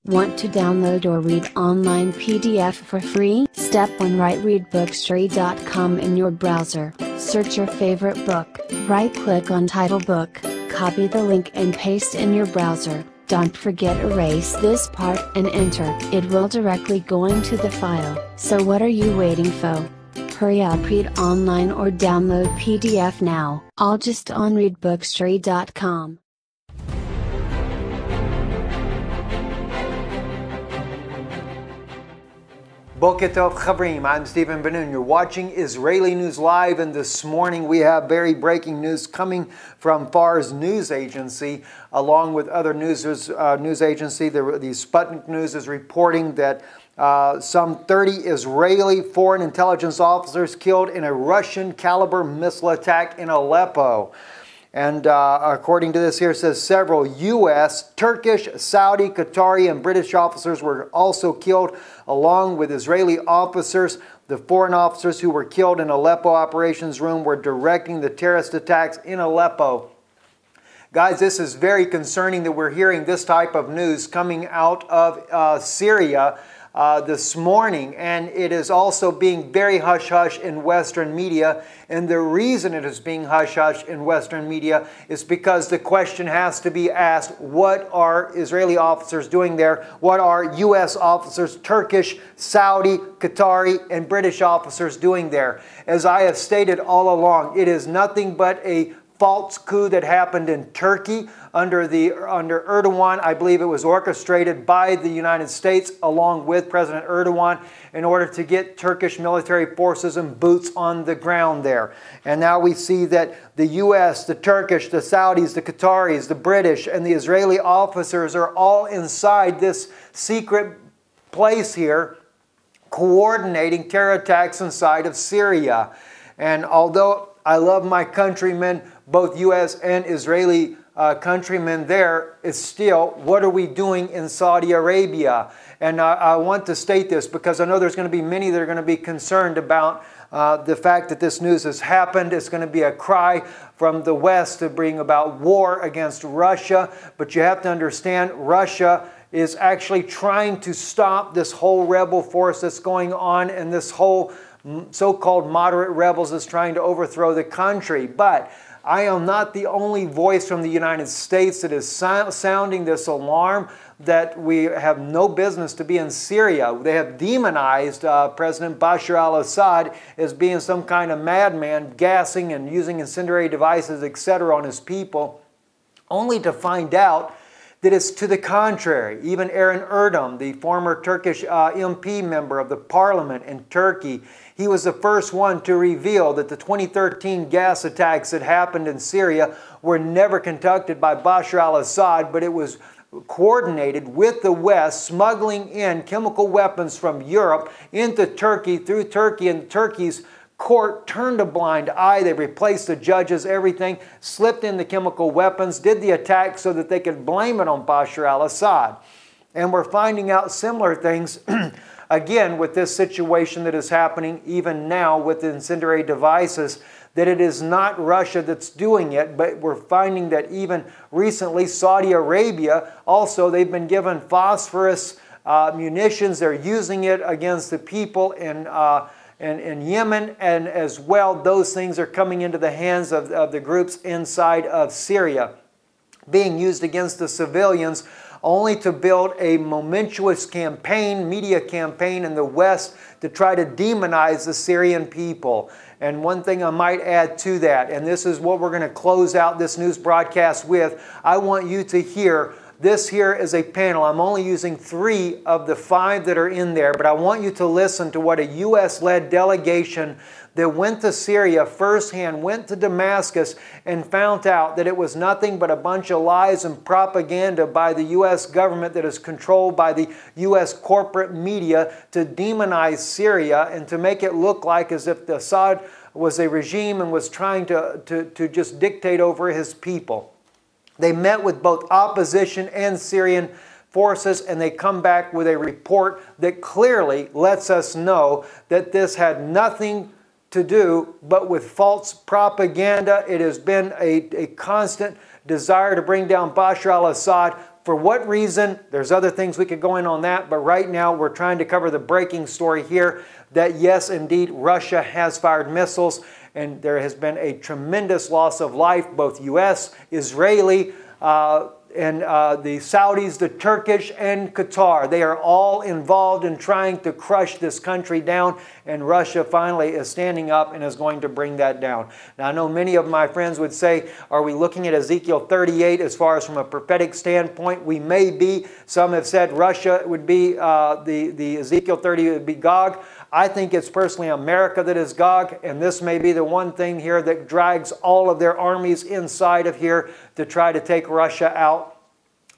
Want to download or read online PDF for free? Step 1. Write readbookstree.com in your browser. Search your favorite book, right-click on title book, copy the link and paste in your browser. Don't forget erase this part and enter. It will directly go into the file. So what are you waiting for? Hurry up, read online or download PDF now. All just on readbookstree.com. Boker Tov Chavrim, I'm Stephen Ben-Nun. You're watching Israeli News Live, and this morning we have very breaking news coming from Far's news agency, along with other news agency. The Sputnik News is reporting that some 30 Israeli foreign intelligence officers killed in a Russian-caliber missile attack in Aleppo. And according to this here, it says several U.S., Turkish, Saudi, Qatari, and British officers were also killed, along with Israeli officers. The foreign officers who were killed in Aleppo operations room were directing the terrorist attacks in Aleppo. Guys, this is very concerning that we're hearing this type of news coming out of Syria this morning, and it is also being very hush-hush in Western media. And the reason it is being hush-hush in Western media is because the question has to be asked, what are Israeli officers doing there? What are U.S. officers, Turkish, Saudi, Qatari, and British officers doing there? As I have stated all along, it is nothing but a false coup that happened in Turkey under Erdogan. I believe it was orchestrated by the United States along with President Erdogan in order to get Turkish military forces and boots on the ground there. And now we see that the U.S., the Turkish, the Saudis, the Qataris, the British, and the Israeli officers are all inside this secret place here, coordinating terror attacks inside of Syria. And although I love my countrymen, both U.S. and Israeli countrymen there, is still, what are we doing in Saudi Arabia? And I want to state this because I know there's going to be many that are going to be concerned about the fact that this news has happened. It's going to be a cry from the West to bring about war against Russia. But you have to understand, Russia is actually trying to stop this whole rebel force that's going on, and this whole so-called moderate rebels is trying to overthrow the country. But I am not the only voice from the United States that is sounding this alarm that we have no business to be in Syria. They have demonized President Bashar al-Assad as being some kind of madman, gassing and using incendiary devices, etc. on his people, only to find out that it's to the contrary. Even Aaron Erdem, the former Turkish MP member of the parliament in Turkey, he was the first one to reveal that the 2013 gas attacks that happened in Syria were never conducted by Bashar al-Assad, but it was coordinated with the West, smuggling in chemical weapons from Europe into Turkey, through Turkey, and Turkey's court turned a blind eye. They replaced the judges, everything, slipped in the chemical weapons, did the attack so that they could blame it on Bashar al-Assad. And we're finding out similar things again with this situation that is happening even now with the incendiary devices, that it is not Russia that's doing it, but we're finding that even recently Saudi Arabia also, they've been given phosphorus munitions. They're using it against the people in Yemen, and as well, those things are coming into the hands of the groups inside of Syria, being used against the civilians, only to build a momentous campaign, media campaign in the West to try to demonize the Syrian people. And one thing I might add to that, and this is what we're going to close out this news broadcast with, I want you to hear. This here is a panel. I'm only using 3 of the 5 that are in there, but I want you to listen to what a U.S.-led delegation that went to Syria firsthand, went to Damascus, and found out that it was nothing but a bunch of lies and propaganda by the U.S. government that is controlled by the U.S. corporate media to demonize Syria and to make it look like as if Assad was a regime and was trying to just dictate over his people. They met with both opposition and Syrian forces, and they come back with a report that clearly lets us know that this had nothing to do but with false propaganda. It has been a constant desire to bring down Bashar al-Assad, For what reason? There's other things we could go in on that, but right now we're trying to cover the breaking story here that yes, indeed, Russia has fired missiles and there has been a tremendous loss of life, both U.S., Israeli, and the Saudis, the Turkish, and Qatar. They are all involved in trying to crush this country down, and Russia finally is standing up and is going to bring that down. Now, I know many of my friends would say, are we looking at Ezekiel 38 as far as from a prophetic standpoint? We may be. Some have said Russia would be, the Ezekiel 30 would be Gog. I think it's personally America that is Gog, and this may be the one thing here that drags all of their armies inside of here to try to take Russia out.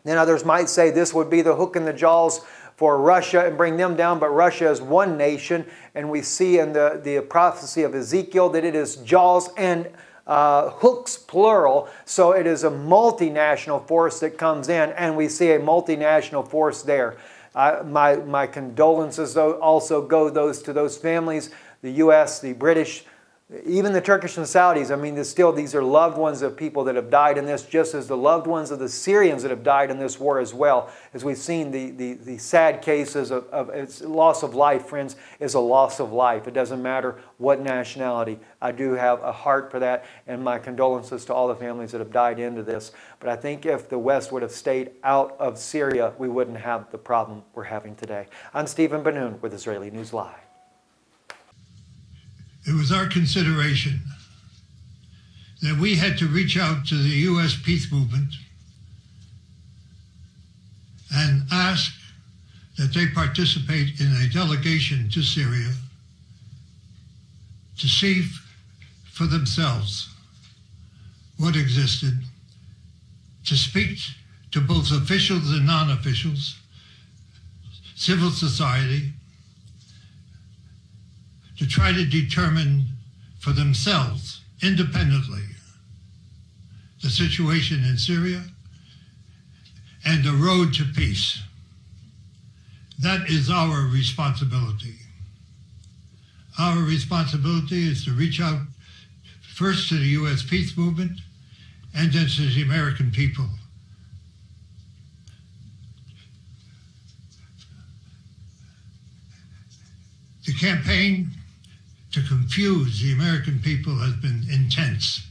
Then others might say this would be the hook in the jaws for Russia and bring them down, but Russia is one nation, and we see in the prophecy of Ezekiel that it is jaws and hooks, plural, so it is a multinational force that comes in, and we see a multinational force there. My condolences also go to those families, the U.S., the British, even the Turkish and Saudis. I mean, these are loved ones of people that have died in this, just as the loved ones of the Syrians that have died in this war as well. As we've seen, the sad cases of its loss of life, friends, is a loss of life. It doesn't matter what nationality. I do have a heart for that, and my condolences to all the families that have died into this. But I think if the West would have stayed out of Syria, we wouldn't have the problem we're having today. I'm Stephen Ben-Nun with Israeli News Live. It was our consideration that we had to reach out to the U.S. peace movement and ask that they participate in a delegation to Syria to see for themselves what existed, to speak to both officials and non-officials, civil society, to try to determine for themselves, independently, the situation in Syria and the road to peace. That is our responsibility. Our responsibility is to reach out first to the U.S. peace movement and then to the American people. The campaign to confuse the American people has been intense.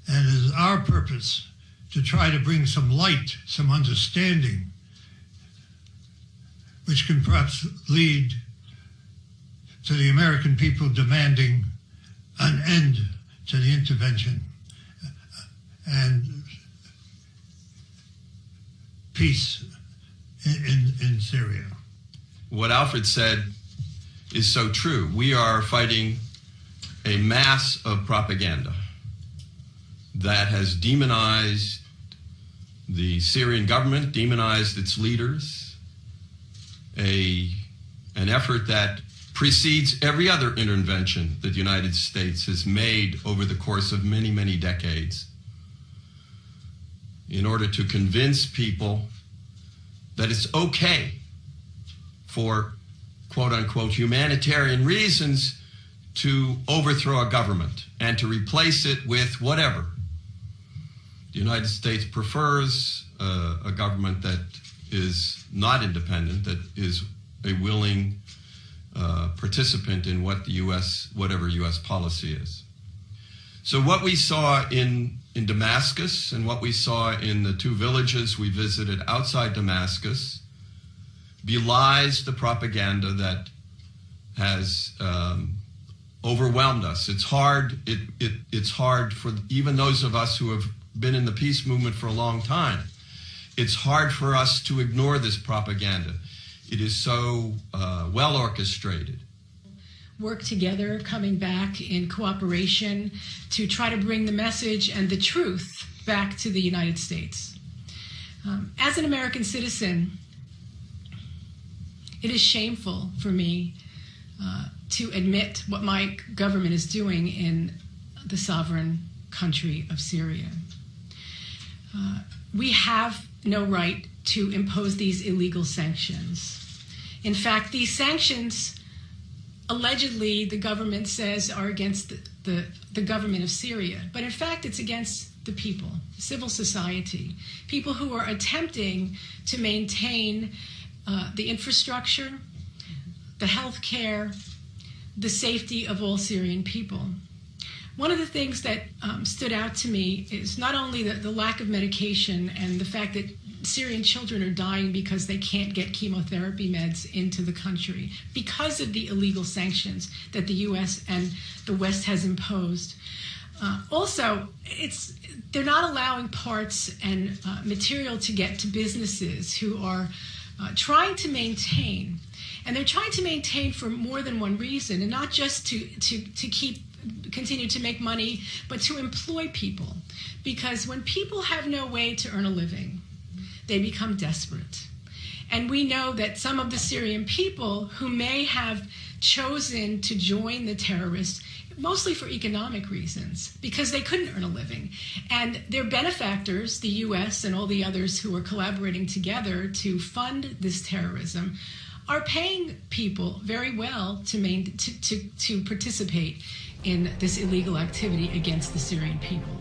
And it is our purpose to try to bring some light, some understanding, which can perhaps lead to the American people demanding an end to the intervention and peace in Syria. What Alfred said is so true. We are fighting a mass of propaganda that has demonized the Syrian government, demonized its leaders, an effort that precedes every other intervention that the United States has made over the course of many, many decades in order to convince people that it's okay for quote-unquote humanitarian reasons to overthrow a government and to replace it with whatever. The United States prefers a government that is not independent, that is a willing participant in what the whatever U.S. policy is. So what we saw in Damascus and what we saw in the two villages we visited outside Damascus belies the propaganda that has overwhelmed us. It's hard. It's hard for even those of us who have been in the peace movement for a long time. It's hard for us to ignore this propaganda. It is so well orchestrated. Work together, coming back in cooperation to try to bring the message and the truth back to the United States. As an American citizen, it is shameful for me to admit what my government is doing in the sovereign country of Syria. We have no right to impose these illegal sanctions. In fact, these sanctions, allegedly, the government says are against the government of Syria. But in fact, it's against the people, civil society, people who are attempting to maintain the infrastructure, the health care, the safety of all Syrian people. One of the things that stood out to me is not only the lack of medication and the fact that Syrian children are dying because they can't get chemotherapy meds into the country because of the illegal sanctions that the U.S. and the West has imposed. Also, they're not allowing parts and material to get to businesses who are trying to maintain. And they're trying to maintain for more than one reason, and not just to continue to make money, but to employ people. Because when people have no way to earn a living, they become desperate. And we know that some of the Syrian people who may have chosen to join the terrorists, mostly for economic reasons, because they couldn't earn a living. And their benefactors, the U.S. and all the others who are collaborating together to fund this terrorism, are paying people very well to participate in this illegal activity against the Syrian people.